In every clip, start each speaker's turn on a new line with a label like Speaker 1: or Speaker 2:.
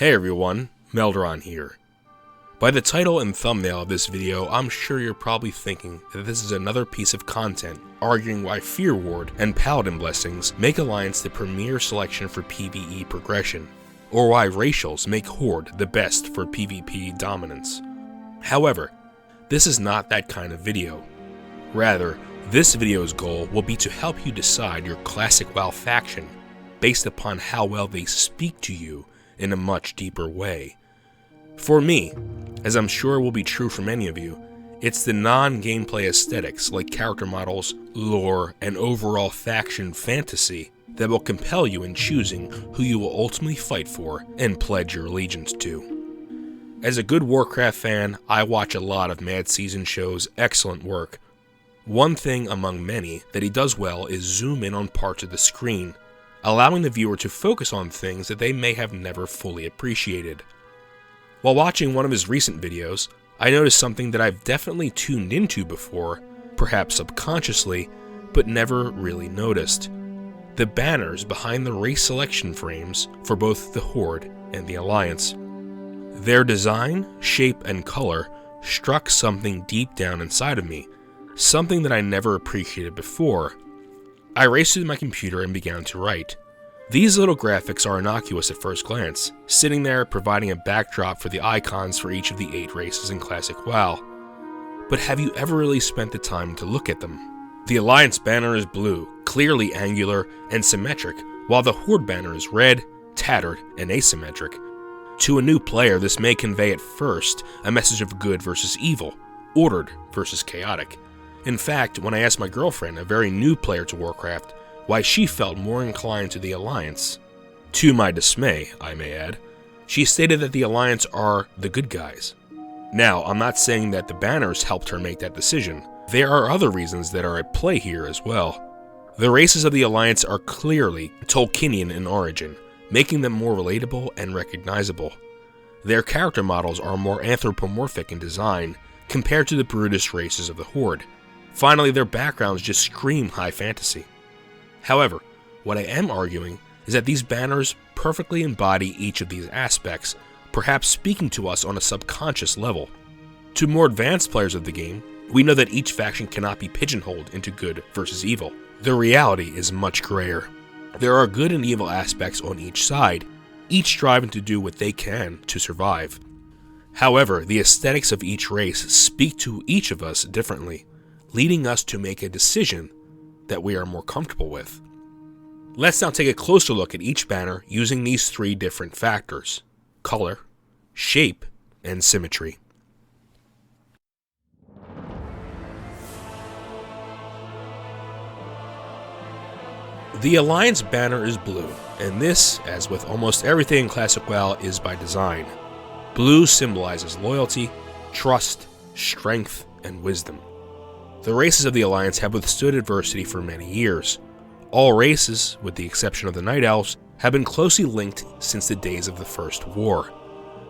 Speaker 1: Hey everyone, Meldron here. By the title and thumbnail of this video, I'm sure you're probably thinking that this is another piece of content arguing why Fear Ward and Paladin Blessings make Alliance the premier selection for PvE progression, or why Racials make Horde the best for PvP dominance. However, this is not that kind of video. Rather, this video's goal will be to help you decide your classic WoW faction based upon how well they speak to you in a much deeper way. For me, as I'm sure will be true for many of you, it's the non-gameplay aesthetics like character models, lore, and overall faction fantasy that will compel you in choosing who you will ultimately fight for and pledge your allegiance to. As a good Warcraft fan, I watch a lot of Mad Season Show's excellent work. One thing among many that he does well is zoom in on parts of the screen, allowing the viewer to focus on things that they may have never fully appreciated. While watching one of his recent videos, I noticed something that I've definitely tuned into before, perhaps subconsciously, but never really noticed. The banners behind the race selection frames for both the Horde and the Alliance. Their design, shape, and color struck something deep down inside of me, something that I never appreciated before. I raced to my computer and began to write. These little graphics are innocuous at first glance, sitting there providing a backdrop for the icons for each of the 8 races in Classic WoW. But have you ever really spent the time to look at them? The Alliance banner is blue, clearly angular and symmetric, while the Horde banner is red, tattered, and asymmetric. To a new player, this may convey at first a message of good versus evil, ordered versus chaotic. In fact, when I asked my girlfriend, a very new player to Warcraft, why she felt more inclined to the Alliance, to my dismay, I may add, she stated that the Alliance are the good guys. Now, I'm not saying that the banners helped her make that decision. There are other reasons that are at play here as well. The races of the Alliance are clearly Tolkienian in origin, making them more relatable and recognizable. Their character models are more anthropomorphic in design compared to the brutish races of the Horde. Finally, their backgrounds just scream high fantasy. However, what I am arguing is that these banners perfectly embody each of these aspects, perhaps speaking to us on a subconscious level. To more advanced players of the game, we know that each faction cannot be pigeonholed into good versus evil. The reality is much grayer. There are good and evil aspects on each side, each striving to do what they can to survive. However, the aesthetics of each race speak to each of us differently, leading us to make a decision that we are more comfortable with. Let's now take a closer look at each banner using these 3 different factors: color, shape, and symmetry. The Alliance banner is blue, and this, as with almost everything in Classic WoW, is by design. Blue symbolizes loyalty, trust, strength, and wisdom. The races of the Alliance have withstood adversity for many years. All races, with the exception of the Night Elves, have been closely linked since the days of the First War.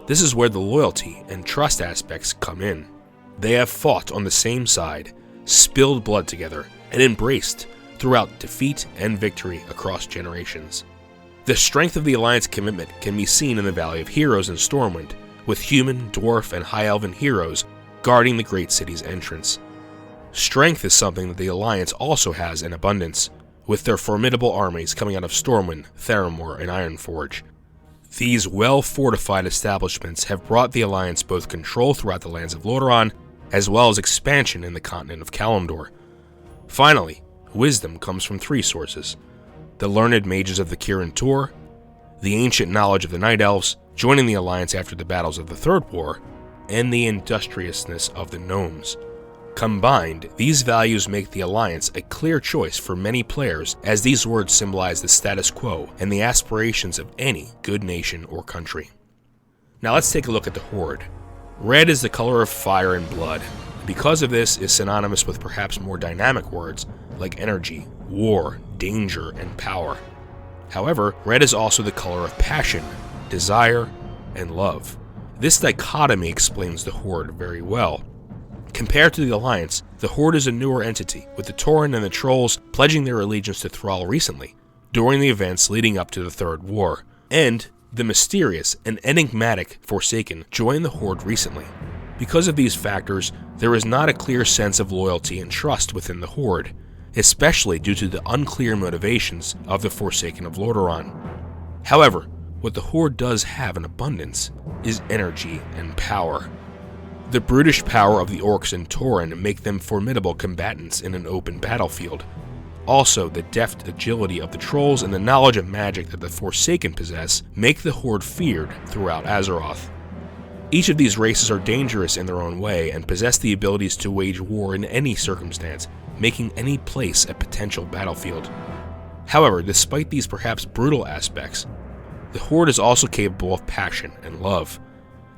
Speaker 1: This is where the loyalty and trust aspects come in. They have fought on the same side, spilled blood together, and embraced throughout defeat and victory across generations. The strength of the Alliance commitment can be seen in the Valley of Heroes in Stormwind, with human, dwarf, and high elven heroes guarding the great city's entrance. Strength is something that the Alliance also has in abundance, with their formidable armies coming out of Stormwind, Theramore, and Ironforge. These well-fortified establishments have brought the Alliance both control throughout the lands of Lordaeron, as well as expansion in the continent of Kalimdor. Finally, wisdom comes from 3 sources: the learned mages of the Kirin Tor, the ancient knowledge of the Night Elves, joining the Alliance after the battles of the Third War, and the industriousness of the Gnomes. Combined, these values make the Alliance a clear choice for many players, as these words symbolize the status quo and the aspirations of any good nation or country. Now let's take a look at the Horde. Red is the color of fire and blood. Because of this is synonymous with perhaps more dynamic words like energy, war, danger, and power. However, red is also the color of passion, desire, and love. This dichotomy explains the Horde very well. Compared to the Alliance, the Horde is a newer entity, with the Tauren and the Trolls pledging their allegiance to Thrall recently, during the events leading up to the Third War, and The mysterious and enigmatic Forsaken joined the Horde recently. Because of these factors, there is not a clear sense of loyalty and trust within the Horde, especially due to the unclear motivations of the Forsaken of Lordaeron. However, what the Horde does have in abundance is energy and power. The brutish power of the Orcs and Tauren make them formidable combatants in an open battlefield. Also, the deft agility of the Trolls and the knowledge of magic that the Forsaken possess make the Horde feared throughout Azeroth. Each of these races are dangerous in their own way and possess the abilities to wage war in any circumstance, making any place a potential battlefield. However, despite these perhaps brutal aspects, the Horde is also capable of passion and love,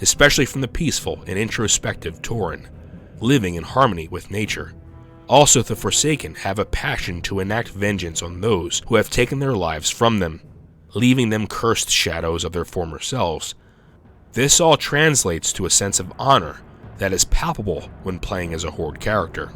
Speaker 1: especially from the peaceful and introspective Tauren, living in harmony with nature. Also, the Forsaken have a passion to enact vengeance on those who have taken their lives from them, leaving them cursed shadows of their former selves. This all translates to a sense of honor that is palpable when playing as a Horde character.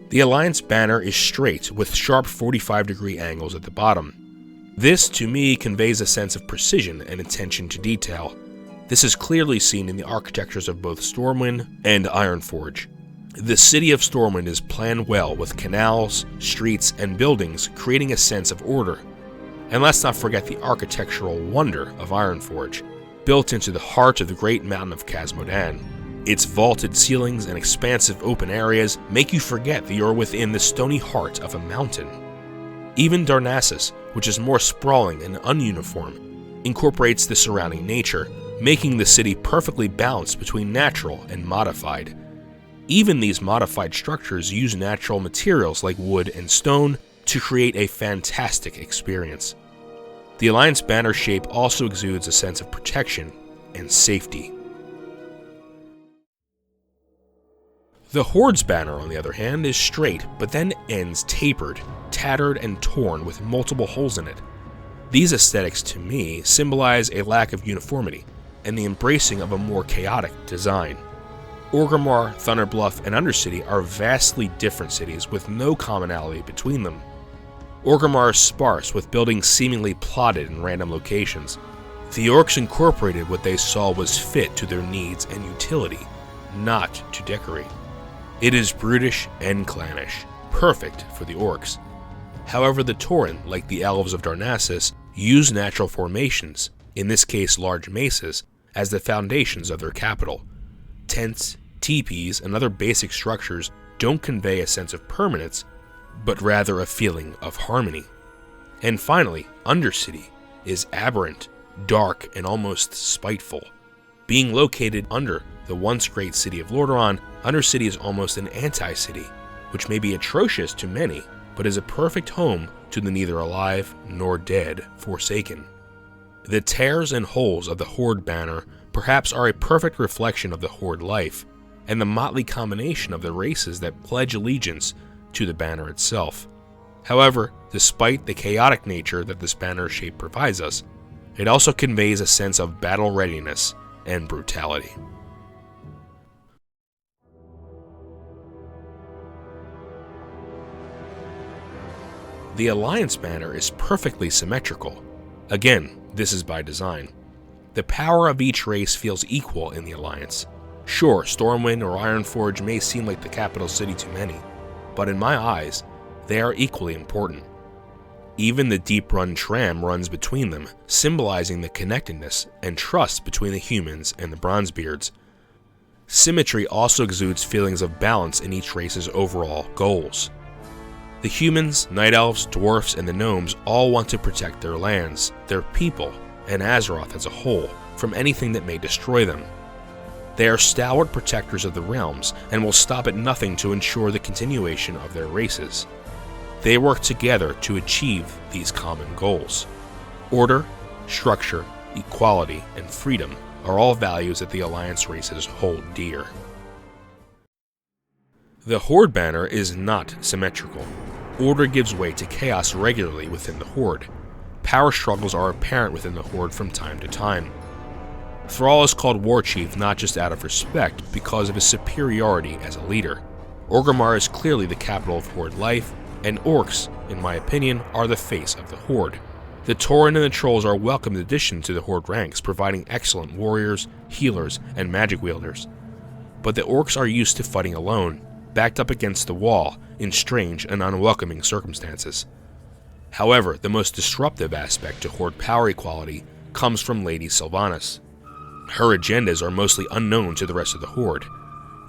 Speaker 1: The Alliance banner is straight with sharp 45-degree angles at the bottom. This, to me, conveys a sense of precision and attention to detail. This is clearly seen in the architectures of both Stormwind and Ironforge. The city of Stormwind is planned well with canals, streets, and buildings creating a sense of order. And let's not forget the architectural wonder of Ironforge, built into the heart of the great mountain of Khazmodan. Its vaulted ceilings and expansive open areas make you forget that you're within the stony heart of a mountain. Even Darnassus, which is more sprawling and ununiform, incorporates the surrounding nature, making the city perfectly balanced between natural and modified. Even these modified structures use natural materials like wood and stone to create a fantastic experience. The Alliance banner shape also exudes a sense of protection and safety. The Horde's banner, on the other hand, is straight, but then ends tapered, tattered, and torn with multiple holes in it. These aesthetics, to me, symbolize a lack of uniformity and the embracing of a more chaotic design. Orgrimmar, Thunderbluff, and Undercity are vastly different cities with no commonality between them. Orgrimmar is sparse, with buildings seemingly plotted in random locations. The Orcs incorporated what they saw was fit to their needs and utility, not to decorate. It is brutish and clannish, perfect for the Orcs. However, the Tauren, like the Elves of Darnassus, use natural formations, in this case large mesas, as the foundations of their capital. Tents, teepees, and other basic structures don't convey a sense of permanence, but rather a feeling of harmony. And finally, Undercity is aberrant, dark, and almost spiteful. Being located under the once great city of Lordaeron, Undercity is almost an anti-city, which may be atrocious to many, but is a perfect home to the neither alive nor dead Forsaken. The tears and holes of the Horde banner perhaps are a perfect reflection of the Horde life, and the motley combination of the races that pledge allegiance to the banner itself. However, despite the chaotic nature that this banner shape provides us, it also conveys a sense of battle readiness and brutality. The Alliance banner is perfectly symmetrical. Again, this is by design. The power of each race feels equal in the Alliance. Sure, Stormwind or Ironforge may seem like the capital city to many, but in my eyes, they are equally important. Even the deep-run tram runs between them, symbolizing the connectedness and trust between the humans and the Bronzebeards. Symmetry also exudes feelings of balance in each race's overall goals. The humans, night elves, dwarfs, and the gnomes all want to protect their lands, their people, and Azeroth as a whole from anything that may destroy them. They are stalwart protectors of the realms and will stop at nothing to ensure the continuation of their races. They work together to achieve these common goals. Order, structure, equality, and freedom are all values that the Alliance races hold dear. The Horde banner is not symmetrical. Order gives way to chaos regularly within the Horde. Power struggles are apparent within the Horde from time to time. Thrall is called Warchief not just out of respect because of his superiority as a leader. Orgrimmar is clearly the capital of Horde life, and orcs, in my opinion, are the face of the Horde. The Tauren and the Trolls are a welcome addition to the Horde ranks, providing excellent warriors, healers, and magic wielders. But the orcs are used to fighting alone, backed up against the wall, in strange and unwelcoming circumstances. However, the most disruptive aspect to Horde power equality comes from Lady Sylvanas. Her agendas are mostly unknown to the rest of the Horde.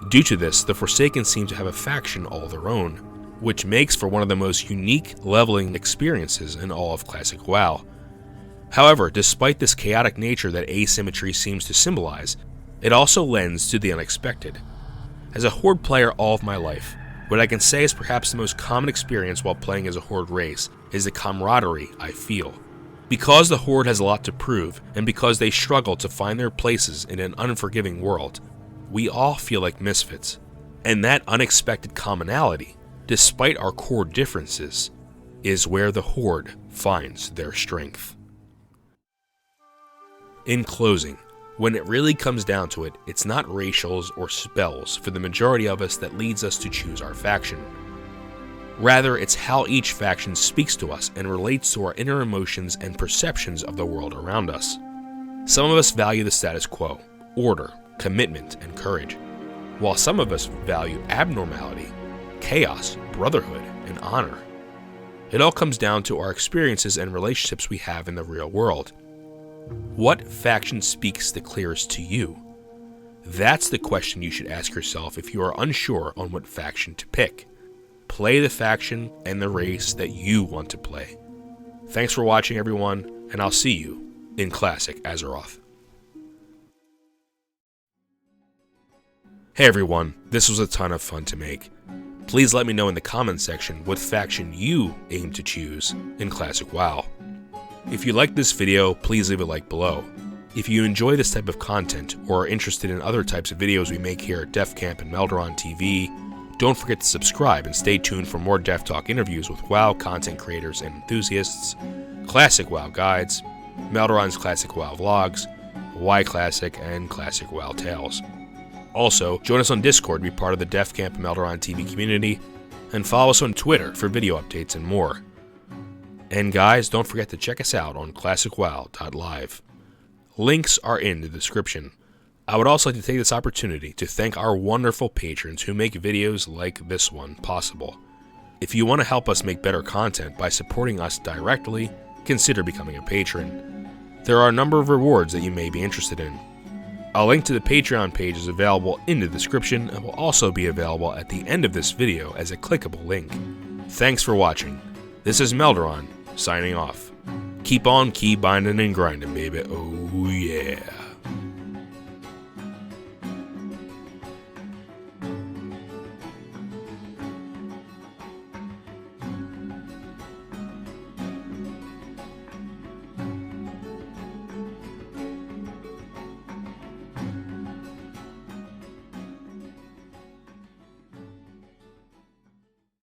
Speaker 1: Due to this, the Forsaken seem to have a faction all their own, which makes for one of the most unique leveling experiences in all of Classic WoW. However, despite this chaotic nature that asymmetry seems to symbolize, it also lends to the unexpected. As a Horde player all of my life, what I can say is perhaps the most common experience while playing as a Horde race is the camaraderie I feel. Because the Horde has a lot to prove, and because they struggle to find their places in an unforgiving world, we all feel like misfits. And that unexpected commonality, despite our core differences, is where the Horde finds their strength. In closing, when it really comes down to it, it's not racials or spells for the majority of us that leads us to choose our faction. Rather, it's how each faction speaks to us and relates to our inner emotions and perceptions of the world around us. Some of us value the status quo, order, commitment, and courage, while some of us value abnormality, chaos, brotherhood, and honor. It all comes down to our experiences and relationships we have in the real world. What faction speaks the clearest to you? That's the question you should ask yourself if you are unsure on what faction to pick. Play the faction and the race that you want to play. Thanks for watching, everyone, and I'll see you in Classic Azeroth. Hey everyone, this was a ton of fun to make. Please let me know in the comments section what faction you aim to choose in Classic WoW. If you liked this video, please leave a like below. If you enjoy this type of content or are interested in other types of videos we make here at DefCamp and Melderon TV, don't forget to subscribe and stay tuned for more DefTalk interviews with WoW content creators and enthusiasts, Classic WoW guides, Melderon's Classic WoW vlogs, Y Classic, and Classic WoW Tales. Also, join us on Discord to be part of the DefCamp and Melderon TV community, and follow us on Twitter for video updates and more. And guys, don't forget to check us out on ClassicWoW.live. Links are in the description. I would also like to take this opportunity to thank our wonderful patrons who make videos like this one possible. If you want to help us make better content by supporting us directly, consider becoming a patron. There are a number of rewards that you may be interested in. A link to the Patreon page is available in the description and will also be available at the end of this video as a clickable link. Thanks for watching. This is Melderon, signing off. Keep on key binding and grinding, baby. Oh yeah.